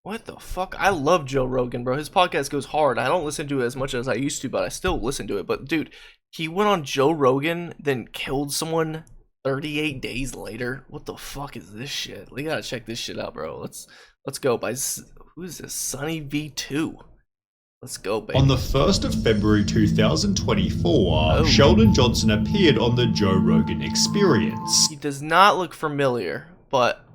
What the fuck? I love Joe Rogan, bro. His podcast goes hard. I don't listen to it as much as I used to, but I still listen to it. But dude, he went on Joe Rogan, then killed someone 38 days later. What the fuck is this shit? We gotta check this shit out, bro. Let's go. Who is this? Sunny V2. Let's go, baby. On the 1st of February 2024, Sheldon Johnson appeared on the Joe Rogan Experience. He does not look familiar, but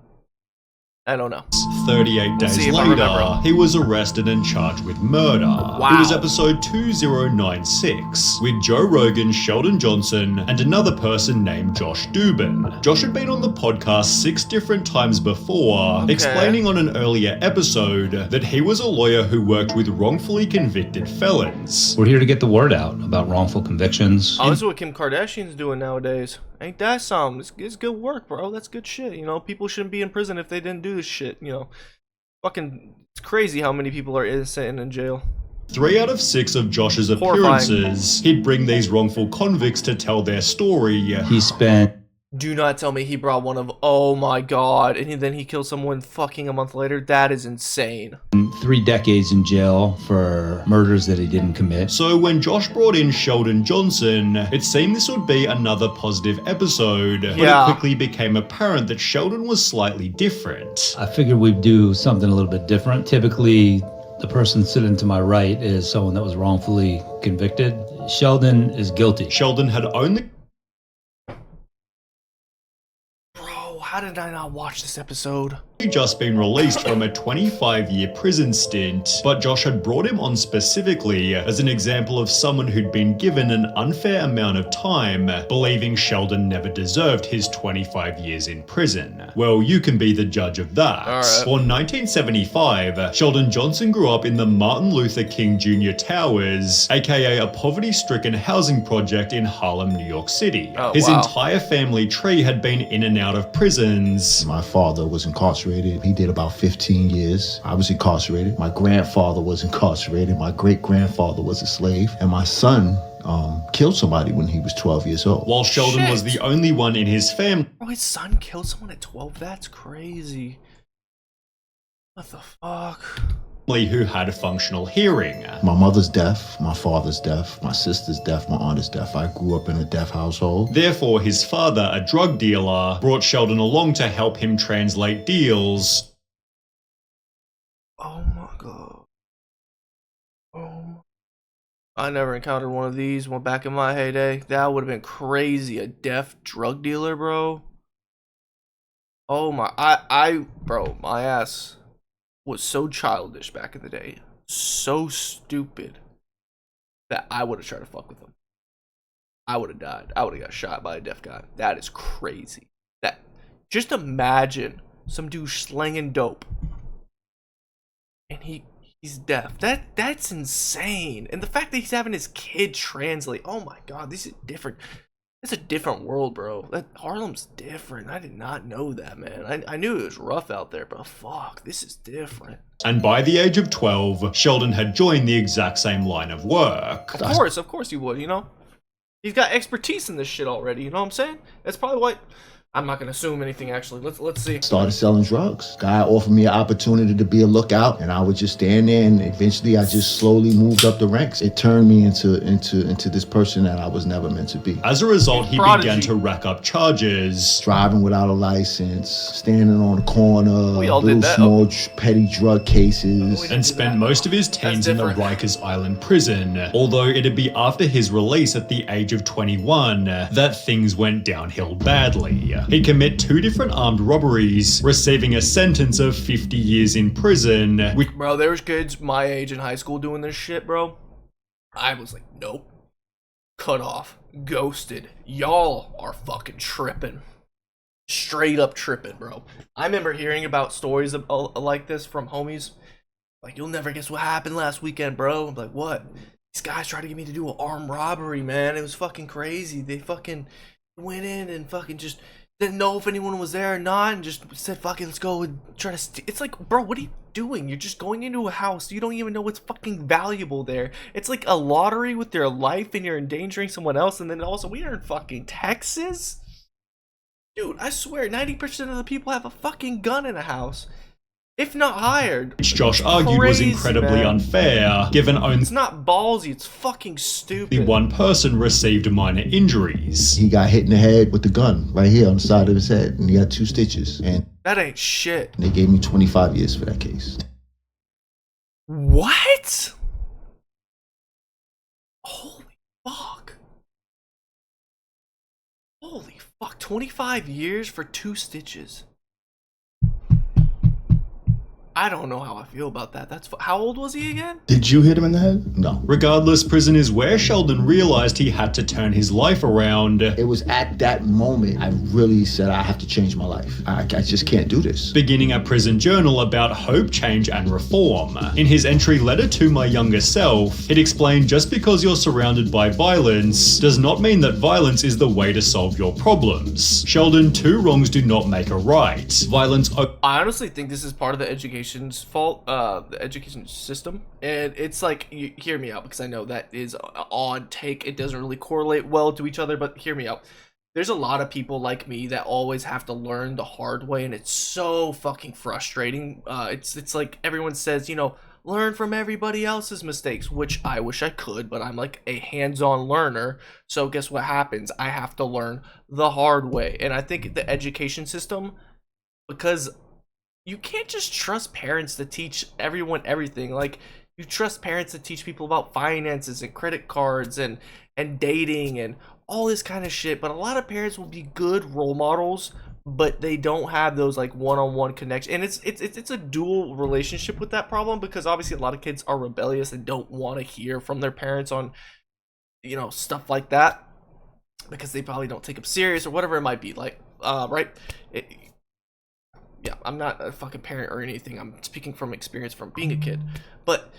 I don't know. 38 days later, he was arrested and charged with murder. Wow. It was episode 2096 with Joe Rogan, Sheldon Johnson, and another person named Josh Dubin. Josh had been on the podcast 6 different times before, explaining on an earlier episode that he was a lawyer who worked with wrongfully convicted felons. We're here to get the word out about wrongful convictions. Oh, this is what Kim Kardashian's doing nowadays. Ain't that something? It's good work, bro. That's good shit. You know, people shouldn't be in prison if they didn't do this shit. You know, fucking, it's crazy how many people are innocent and in jail. 3 out of 6 of Josh's appearances, he'd bring these wrongful convicts to tell their story. He spent... Do not tell me he brought one of, oh my god, and then he killed someone fucking a month later. That is insane. 3 decades in jail for murders that he didn't commit. So when Josh brought in Sheldon Johnson, it seemed this would be another positive episode, but it quickly became apparent that Sheldon was slightly different. I figured we'd do something a little bit different. Typically, the person sitting to my right is someone that was wrongfully convicted. Sheldon is guilty. Sheldon had only How did I not watch this episode? just been released from a 25-year prison stint, but Josh had brought him on specifically as an example of someone who'd been given an unfair amount of time, believing Sheldon never deserved his 25 years in prison. Well, you can be the judge of that. Born 1975, Sheldon Johnson grew up in the Martin Luther King Jr. Towers, aka a poverty-stricken housing project in Harlem, New York City. His entire family tree had been in and out of prisons. My father was incarcerated. He did about 15 years. I was incarcerated. My grandfather was incarcerated. My great-grandfather was a slave. And my son killed somebody when he was 12 years old. While Sheldon was the only one in his family. Oh, his son killed someone at 12? That's crazy. What the fuck? Who had a functional hearing. My mother's deaf, my father's deaf, my sister's deaf, my aunt is deaf. I grew up in a deaf household. Therefore, his father, a drug dealer, brought Sheldon along to help him translate deals. Oh my god. I never encountered one of these one back in my heyday. That would have been crazy. A deaf drug dealer, bro. Oh my, bro, my ass was so childish back in the day, so stupid, that I would have tried to fuck with him. I would have died. I would have got shot by a deaf guy. That is crazy. That, just imagine some dude slinging dope, and he's deaf. That's insane. And the fact that he's having his kid translate. Oh my god, this is different. It's a different world, bro. Harlem's different. I did not know that, man. I knew it was rough out there, but fuck, this is different. And by the age of 12, Sheldon had joined the exact same line of work. Of course he would, you know? He's got expertise in this shit already, you know what I'm saying? That's probably why... I'm not gonna assume anything, actually. Let's see. Started selling drugs. Guy offered me an opportunity to be a lookout, and I would just stand there, and eventually I just slowly moved up the ranks. It turned me into this person that I was never meant to be. As a result, he began to rack up charges. Driving without a license, standing on the corner, little small petty drug cases. And spent most of his teens in the Rikers Island prison, although it'd be after his release at the age of 21 that things went downhill badly. He'd commit 2 different armed robberies, receiving a sentence of 50 years in prison. Bro, there's kids my age in high school doing this shit, bro. I was like, nope. Cut off. Ghosted. Y'all are fucking tripping. Straight up tripping, bro. I remember hearing about stories like this from homies. Like, you'll never guess what happened last weekend, bro. I'm like, what? These guys tried to get me to do an armed robbery, man. It was fucking crazy. They fucking went in and fucking just... didn't know if anyone was there or not, and just said, fuck it, let's go and try to it's like, bro, what are you doing? You're just going into a house. You don't even know what's fucking valuable there. It's like a lottery with your life, and you're endangering someone else. And then also, we are in fucking Texas? Dude, I swear, 90% of the people have a fucking gun in a house. if not higher. Which Josh argued was Crazy, incredibly man. unfair, given only It's not ballsy, it's fucking stupid. one person received minor injuries. He got hit in the head with the gun right here on the side of his head, and he got 2 stitches. And That ain't shit. they gave me 25 years for that case. What? Holy fuck. Holy fuck, 25 years for 2 stitches. I don't know how I feel about that. How old was he again? Did you hit him in the head? No. Regardless, prison is where Sheldon realized he had to turn his life around. It was at that moment I really said I have to change my life. I just can't do this. Beginning a prison journal about hope, change, and reform. In his entry letter to my younger self, it explained just because you're surrounded by violence does not mean that violence is the way to solve your problems. Sheldon, 2 wrongs do not make a right. Violence. I honestly think this is part of the education's fault, the education system. And it's like, you hear me out, because I know that is an odd take. It doesn't really correlate well to each other, but hear me out. There's a lot of people like me that always have to learn the hard way, and it's so fucking frustrating. It's like everyone says, you know, learn from everybody else's mistakes, which I wish I could, but I'm like a hands-on learner. So guess what happens? I have to learn the hard way. And I think the education system, because you can't just trust parents to teach everyone everything. Like, you trust parents to teach people about finances and credit cards and dating and all this kind of shit, but a lot of parents will be good role models, but they don't have those like one-on-one connection. And it's a dual relationship with that problem, because obviously a lot of kids are rebellious and don't want to hear from their parents on, you know, stuff like that, because they probably don't take them serious or whatever it might be. Like, right? Yeah, I'm not a fucking parent or anything. I'm speaking from experience from being a kid. But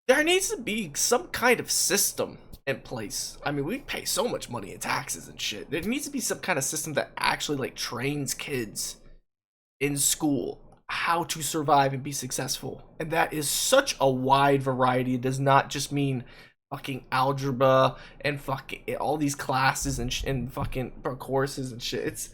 there needs to be some kind of system in place. I mean, we pay so much money in taxes and shit. There needs to be some kind of system that actually like trains kids in school how to survive and be successful. And that is such a wide variety. It does not just mean fucking algebra and fucking all these classes and fucking courses and shit.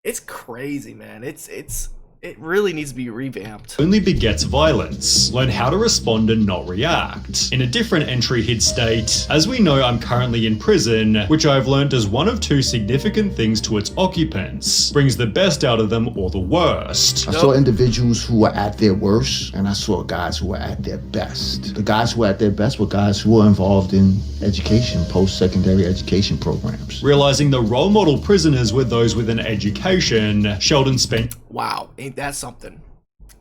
It's crazy, man. It really needs to be revamped. Only begets violence. Learn how to respond and not react. In a different entry he'd state, as we know, I'm currently in prison, which I've learned does one of 2 significant things to its occupants. Brings the best out of them or the worst. I saw individuals who were at their worst, and I saw guys who were at their best. The guys who were at their best were guys who were involved in education, post-secondary education programs. Realizing the role model prisoners were those with an education, Sheldon spent Wow, ain't that something?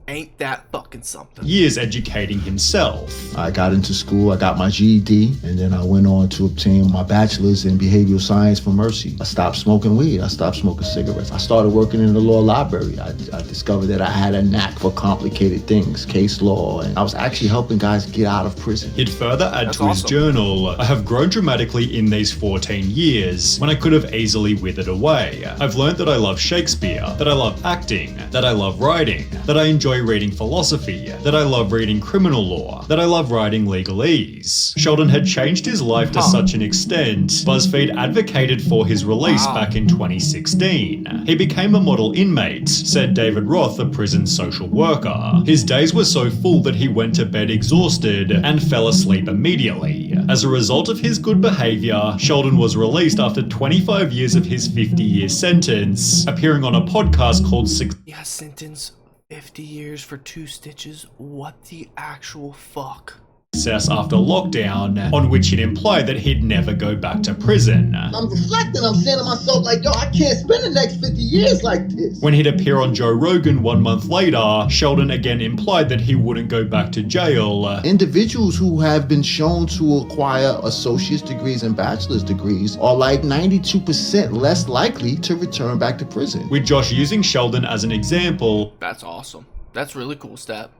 Ain't that fucking something? years educating himself. I got into school, I got my GED, and then I went on to obtain my bachelor's in behavioral science from Mercy. I stopped smoking weed, I stopped smoking cigarettes. I started working in the law library. I discovered that I had a knack for complicated things, case law, and I was actually helping guys get out of prison. He'd further add That's to his awesome. journal, I have grown dramatically in these 14 years, when I could have easily withered away. I've learned that I love Shakespeare, that I love acting, that I love writing, that I enjoy reading philosophy, that I love reading criminal law, that I love writing legalese. Sheldon had changed his life to such an extent, BuzzFeed advocated for his release back in 2016. He became a model inmate, said David Roth, a prison social worker. His days were so full that he went to bed exhausted and fell asleep immediately. As a result of his good behavior, Sheldon was released after 25 years of his 50-year sentence, appearing on a podcast called Yeah, sentence 50 years for 2 stitches. What the actual fuck? Success after lockdown, on which it implied that he'd never go back to prison. I'm reflecting, I'm saying to myself, like, yo, I can't spend the next 50 years like this. When he'd appear on Joe Rogan 1 month later, Sheldon again implied that he wouldn't go back to jail. Individuals who have been shown to acquire associate's degrees and bachelor's degrees are like 92% less likely to return back to prison. With Josh using Sheldon as an example, That's awesome. That's really cool stat.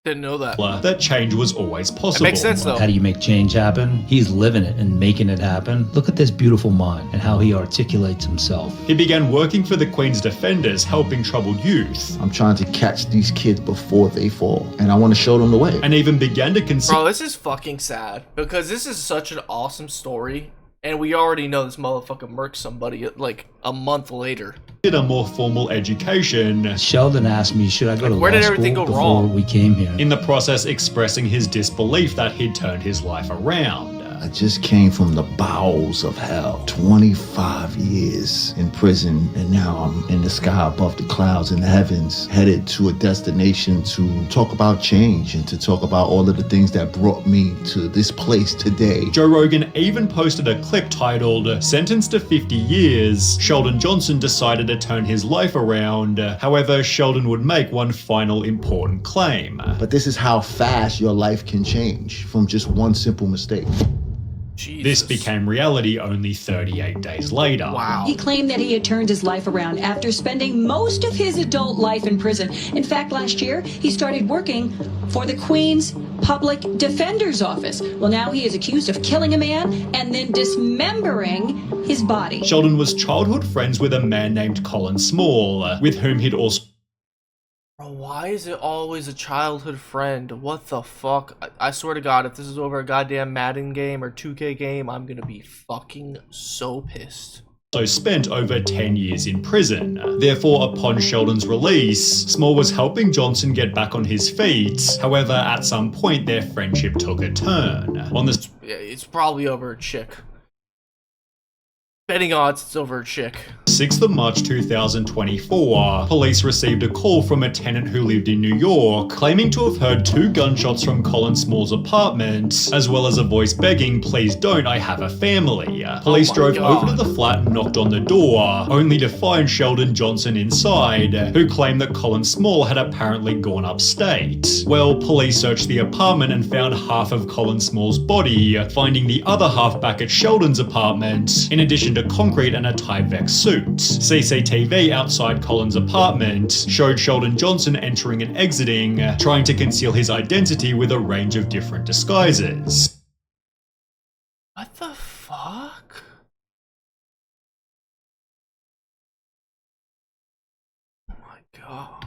Didn't know that. that change was always possible. It makes sense though. How do you make change happen? He's living it and making it happen. Look at this beautiful mind and how he articulates himself. He began working for the Queen's Defenders, helping troubled youth, I'm trying to catch these kids before they fall, and I want to show them the way. and even began to consider Bro, this is fucking sad, because this is such an awesome story, And we already know this motherfucker murked somebody like a month later. A more formal education. Sheldon asked me, should I go to where law did everything school go before wrong? we came here? In the process expressing his disbelief that he'd turned his life around. I just came from the bowels of hell. 25 years in prison, and now I'm in the sky above the clouds in the heavens, headed to a destination to talk about change and to talk about all of the things that brought me to this place today. Joe Rogan even posted a clip titled, "Sentenced to 50 years, Sheldon Johnson decided to turn his life around." However, Sheldon would make one final important claim. But this is how fast your life can change from just one simple mistake. Jesus. This became reality only 38 days later. Wow. He claimed that he had turned his life around after spending most of his adult life in prison. In fact, last year, he started working for the Queen's Public Defender's Office. Well, now he is accused of killing a man and then dismembering his body. Sheldon was childhood friends with a man named Colin Small, with whom he'd also Bro, why is it always a childhood friend? What the fuck? I swear to God, if this is over a goddamn Madden game or 2K game, I'm gonna be fucking so pissed. spent over 10 years in prison. Therefore, upon Sheldon's release, Small was helping Johnson get back on his feet. However, at some point, their friendship took a turn. On the Yeah, it's probably over a chick. Betting odds it's over a chick. 6th of March 2024, police received a call from a tenant who lived in New York, claiming to have heard 2 gunshots from Colin Small's apartment, as well as a voice begging, "Please don't, I have a family." Police drove over to the flat and knocked on the door, only to find Sheldon Johnson inside, who claimed that Colin Small had apparently gone upstate. Well, police searched the apartment and found half of Colin Small's body, finding the other half back at Sheldon's apartment, in addition to concrete and a Tyvek suit. CCTV outside Colin's apartment showed Sheldon Johnson entering and exiting, trying to conceal his identity with a range of different disguises. What the fuck? Oh my god.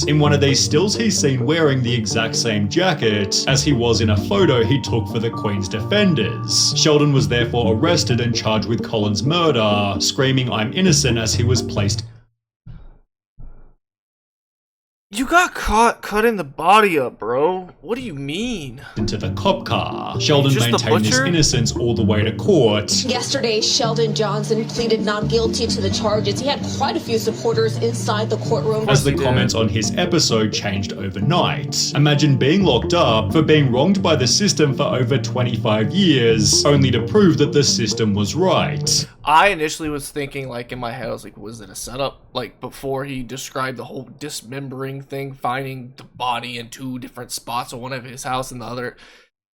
In one of these stills, he's seen wearing the exact same jacket as he was in a photo he took for the Queen's Defenders. Sheldon was therefore arrested and charged with Colin's murder, screaming "I'm innocent" as he was placed You got caught cutting the body up, bro. What do you mean? into the cop car. Sheldon Just the maintained his butcher? innocence all the way to court. Yesterday, Sheldon Johnson pleaded not guilty to the charges. He had quite a few supporters inside the courtroom. As the he did. comments on his episode changed overnight. Imagine being locked up for being wronged by the system for over 25 years, only to prove that the system was right. I initially was thinking, like, in my head, I was like, was it a setup? Like, before he described the whole dismembering thing, finding the body in 2 different spots, one of his house and the other.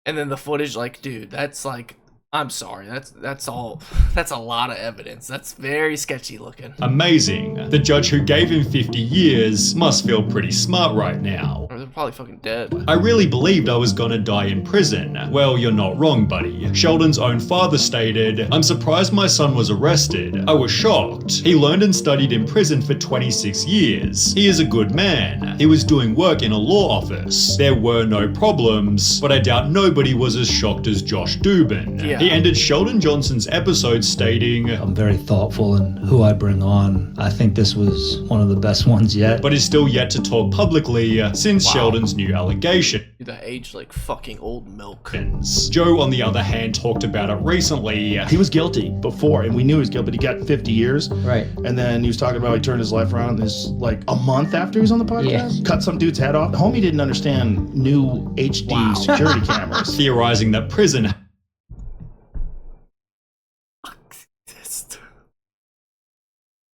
And then the footage, like, dude, that's like, I'm sorry, that's a lot of evidence. That's very sketchy looking. Amazing. The judge who gave him 50 years must feel pretty smart right now. Or they're probably fucking dead. I really believed I was gonna die in prison. Well, you're not wrong, buddy. Sheldon's own father stated, "I'm surprised my son was arrested. I was shocked. He learned and studied in prison for 26 years. He is a good man. He was doing work in a law office. There were no problems, but I doubt nobody was as shocked as Josh Dubin." Yeah. He ended Sheldon Johnson's episode stating, I'm very thoughtful in who I bring on. I think this was one of the best ones yet. but is still yet to talk publicly since Wow. Sheldon's new allegation. Dude, that aged like fucking old milk. Joe, on the other hand, talked about it recently. He was guilty before, and we knew he was guilty, but he got 50 years. Right. And then he was talking about he turned his life around this like a month after he was on the podcast. Yes. Cut some dude's head off. The homie didn't understand new HD security cameras. Theorizing that prison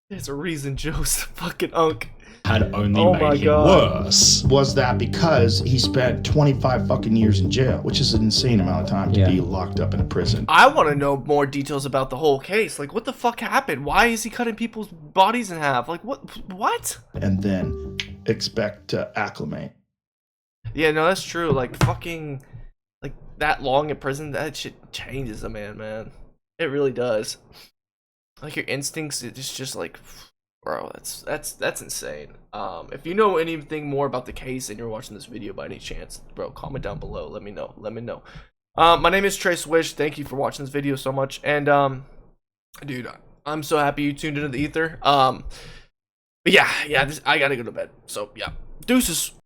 There's a reason Joe's a fucking unk. had only Oh my made him God. worse. Was that because he spent 25 fucking years in jail, which is an insane amount of time to Yeah. be locked up in a prison. I want to know more details about the whole case. Like, what the fuck happened? Why is he cutting people's bodies in half? Like, what? And then expect to acclimate. Yeah, no, that's true. Like, fucking, like, that long in prison, that shit changes a man. It really does. Like, your instincts, it's just like, bro, that's insane. If you know anything more about the case and you're watching this video by any chance, bro, comment down below. Let me know. My name is Trey Swish. Thank you for watching this video so much. And dude, I'm so happy you tuned into the ether. But yeah, I gotta go to bed. So yeah, deuces.